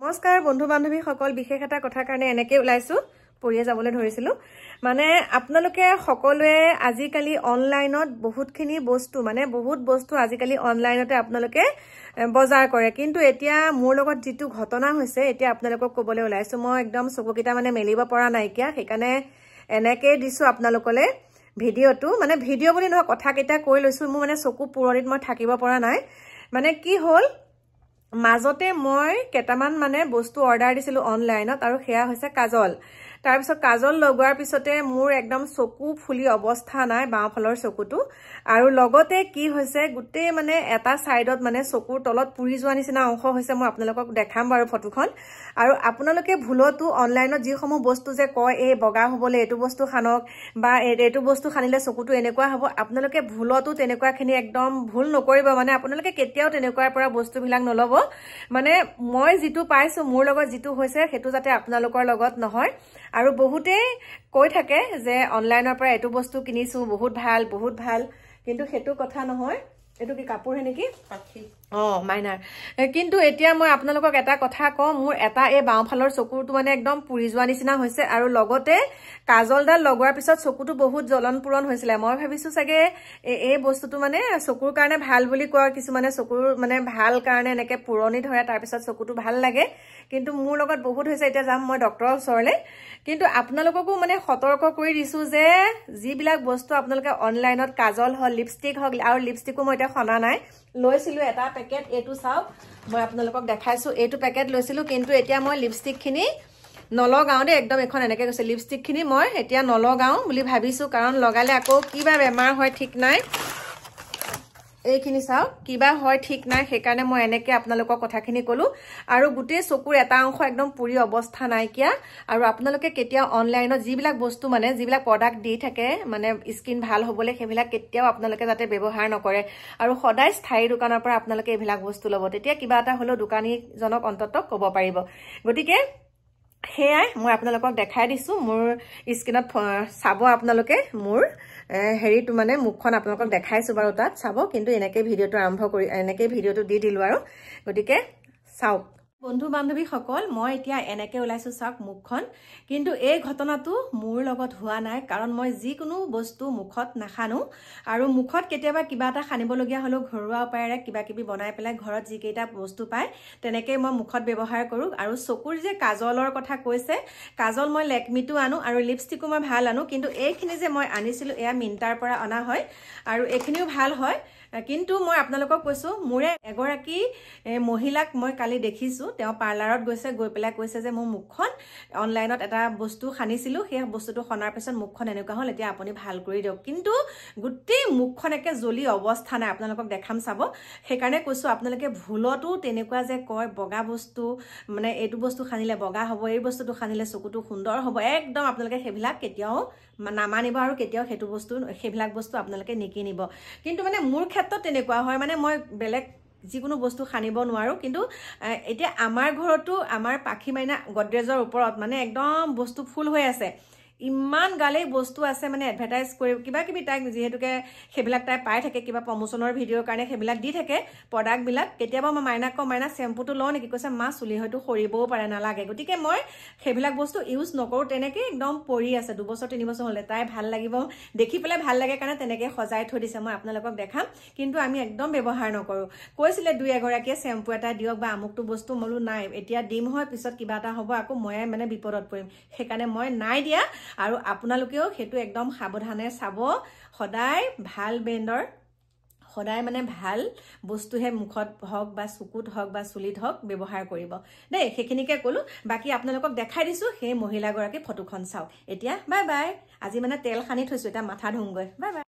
নমস্কাৰ বন্ধু বান্ধৱী সকল বিশেষ এটা কথাৰ কাৰণে এনেকৈ ওলাইছো পৰিয়ে যাবলৈ ধৰিছিলো মানে আপোনালোকে সকলোৱে আজিকালি অনলাইনত বহুতখিনি বস্তু মানে বহুত বস্তু আজিকালি অনলাইনতে আপোনালোকে বজাৰ কৰে কিন্তু এতিয়া মোৰ লগত যেটো ঘটনা হৈছে এতিয়া আপোনালোকক ক'বলৈ ওলাইছো মই একদম চকুকিটা মানে মেলিব পৰা নাইকিয়া সেইকাৰণে এনেকৈ দিছো আপোনালোকলে ভিডিওটো মানে ভিডিও বুলি নহয় কথা কেইটা কৈ লৈছো মোৰ মানে চকু পুৰণিত মই থাকিব পৰা নাই মানে কি হ'ল মাজতে মই কেটামান মানে বস্তু অৰ্ডাৰ দিছিলো অনলাইনত আৰু হেয়া হৈছে কাজল তাৰ পিছত কাজল লগোৱাৰ পিছতে মোৰ একদম চকু ফুলি অৱস্থা নাই বাওঁফালৰ চকুটো আৰু লগতে কি হৈছে গুটে মানে এটা সাইডত মানে চকুৰ তলত পুৰি যোৱা নিচিনা অংশ হৈছে মই আপোনালোকক দেখাম বাৰু ফটোখন আৰু আপোনালোকে ভুলতো অনলাইনত যি সমূহ বস্তু যে কয় এই বগা হ'বলে এটো বস্তু খানক বা এটো বস্তু খানিলে চকুটো এনেকুৱা হ'ব আপোনালোকে ভুলতো তেনেকুৱাখিনি একদম ভুল নকৰিব মানে আপোনালোকে কেতিয়াও তেনেকুৱাৰ পৰা বস্তু বিলাক নলব মানে মই যেটো পাইছো মোৰ লগত যেটো হৈছে হেতু যাতে আপোনালোকৰ লগত নহয় আৰু বহুতে কৈ থাকে যে অনলাইনৰ পৰা এটো বস্তু কিনিছো বহুত ভাল কিন্তু হেতু কথা নহয় এটো কি কাপোৰ হে নেকি পাখি মাইনাৰ কিন্তু এতিয়া মই আপোনালোকক এটা কথা কওঁ মোৰ এটা এই বাওঁফালৰ চকুটো মানে একদম পুৰি যোৱা নিচিনা হৈছে আৰু লগতে কাজলডাল লগোৱাৰ পিছত চকুটো বহুত জ্বলন পুৰণ হৈছিল মই ভাবিছো চাগে এই বস্তুটো মানে চকুৰ কাৰণে ভাল বুলি কয় কিছু মানে চকুৰ মানে ভাল কাৰণে এনেকে পুৰণি ধৰে তাৰ পিছত চকুটো ভাল লাগে কিন্তু মোৰ লগত বহুত হৈছে এতিয়া যাম মই ডক্টৰৰ ওচৰলে কিন্তু আপোনালোককো মানে সতৰ্ক কৰি দিছো যে যিবিলাক বস্তু আপোনালোকে অনলাইনত কাজল হল লিপষ্টিক হল আৰু লিপষ্টিকো মই এটা খনা নাই লৈছিলো এটা পেকেট এটো চাও মই আপোনালোকক দেখাইছো এটো পেকেট লৈছিলো কিন্তু এতিয়া মই লিপষ্টিক খিনি নলগাও দে একদম এখন এনেকে গৈছে লিপষ্টিক খিনি মই এতিয়া নলগাও বুলি ভাবিছো কাৰণ লগালে আকৌ কিবা বেমাৰ হয় ঠিক নাই এইখিনি চাও কিবা হয় ঠিক নাই সেইকাৰণে মই এনেকে আপোনালোকৰ কথাখিনি কলো আৰু গুটে চকুৰ এটা অংশ একদম পুৰি অৱস্থা নাইকিয়া আৰু আপোনালোকে কেতিয়া অনলাইনত যিবিলাক বস্তু মানে যিবিলাক প্ৰডাক্ট দি থাকে মানে স্কিন ভাল হ'বলে সেইবিলাক কেতিয়াও আপোনালোকে যাতে ব্যৱহাৰ নকৰে আৰু সদায় স্থায়ী দোকানৰ পৰা আপোনালোকে এইবিলাক বস্তু ল'ব তেতিয়া কিবা এটা হলো দোকানী জনক অন্তত ক'ব পাৰিব গতিকে হেয়াই মই আপোনালোকক দেখাই দিছো মোৰ স্কিনত চাব আপোনালোকে মোৰ হেৰিটো মানে মুখখন আপোনালোকক দেখাইছো বাৰু তাত চাব কিন্তু এনেকৈ ভিডিওটো আৰম্ভ কৰি এনেকৈ ভিডিওটো দি দিলো আৰু গতিকে চাওক বন্ধু বান্ধৱী সকল মই এতিয়া এনেকৈ ওলাইছো চাওক মুখখন কিন্তু এই ঘটনাটো মোৰ লগত হোৱা নাই কাৰণ মই যিকোনো বস্তু মুখত নাখানো আৰু মুখত কেতিয়াবা কিবা এটা খানিবলগীয়া হলো ঘৰুৱা উপায়েৰে কিবা কিবি বনাই পেলাই ঘৰত যিকেইটা বস্তু পায় তেনেকৈ মই মুখত ব্যৱহাৰ কৰো আৰু চকুৰ যে কাজলৰ কথা কৈছে কাজল মই লেকমিটো আনো আৰু লিপষ্টিকো মই ভাল আনো কিন্তু এইখিনি যে মই আনিছিলো এয়া মিন্টাৰ পৰা অনা হয় আৰু এইখিনিও ভাল হয় কিন্তু মই আপোনালোকক কৈছো মোৰে এগৰাকী মহিলাক মই কালি দেখিছো তেওঁ পাৰ্লাৰত গৈছে গৈ পেলাই কৈছে যে মোৰ মুখখন অনলাইনত এটা বস্তু খানিছিলো সেই বস্তুটো খনাৰ পিছত মুখখন এনেকুৱা হ'ল এতিয়া আপুনি ভাল কৰি দিয়ক কিন্তু গুটি মুখখন একে জ্বলি অৱস্থা নাই আপোনালোকক দেখাম চাব সেইকাৰণে কৈছো আপোনালোকে ভুলতো তেনেকুৱা যে কয় বগা বস্তু মানে এইটো বস্তু খানিলে বগা হ'ব এই বস্তুটো খানিলে চকুটো সুন্দৰ হ'ব একদম আপোনালোকে সেইবিলাক কেতিয়াও নামানিব আৰু কেতিয়াও হেতু বস্তু সেইবিলাক বস্তু আপোনালোকে নিকিনিব কিন্তু মানে মোৰ ক্ষেত্ৰত তেনেকুৱা হয় মানে মই বেলেগ যিকোনো বস্তু খানিব নোৱাৰো কিন্তু এতিয়া আমাৰ ঘৰতো আমাৰ পাখি মাইনা গডৰেজৰ ওপৰত মানে একদম বস্তু ফুল হৈ আছে ইমান গালে বস্তু আছে মানে এডভাৰটাইজ কৰি কিবা কিবি তাই যেহেতুকে সেইবিলাক তাই পাই থাকে কিবা প্ৰমোচনৰ ভিডিওৰ কাৰণে সেইবিলাক দি থাকে প্ৰডাক্ট বিলাক কেতিয়াবা মই মাইনাক কম মাইনা শ্যাম্পুটো লওঁ নেকি কৈছে মা চুলি হয়তো সৰিবও পাৰে নালাগে গতিকে মই সেইবিলাক বস্তু ইউজ নকৰো তেনেকে একদম পৰি আছে 2 বছৰ 3 বছৰ হলে তাই ভাল লাগিব দেখি পেলাই ভাল লাগে কাৰণে তেনেকে সজাই থৈ দিছে মই আপোনালোকক দেখাম কিন্তু আমি একদম ব্যৱহাৰ নকৰো কৈছিলে দুই এগৰাকীয়ে শ্যাম্পু এটা দিয়ক বা আমুকটো বস্তু মলো নাই এতিয়া দিম হয় পিছত কিবা এটা হ'ব আকৌ মই মানে বিপদত পৰিম সেইকাৰণে মই নাই দিয়া আৰু আপোনালোকেও হেতু একদম সাৱধানে চাব সদায় ভাল ব্ৰেণ্ডৰ সদায় মানে ভাল বস্তুহে মুখত হওক বা চকুত হওক বা চুলিত হওক ব্যৱহাৰ কৰিব দেই সেইখিনিকে ক'লো বাকি আপোনালোকক দেখাই দিছো সেই মহিলাগৰাকী ফটোখন চাওক এতিয়া বাই বাই আজি মানে তেল খানি থৈছো এটা মাথা ধুমগৈ বাই বাই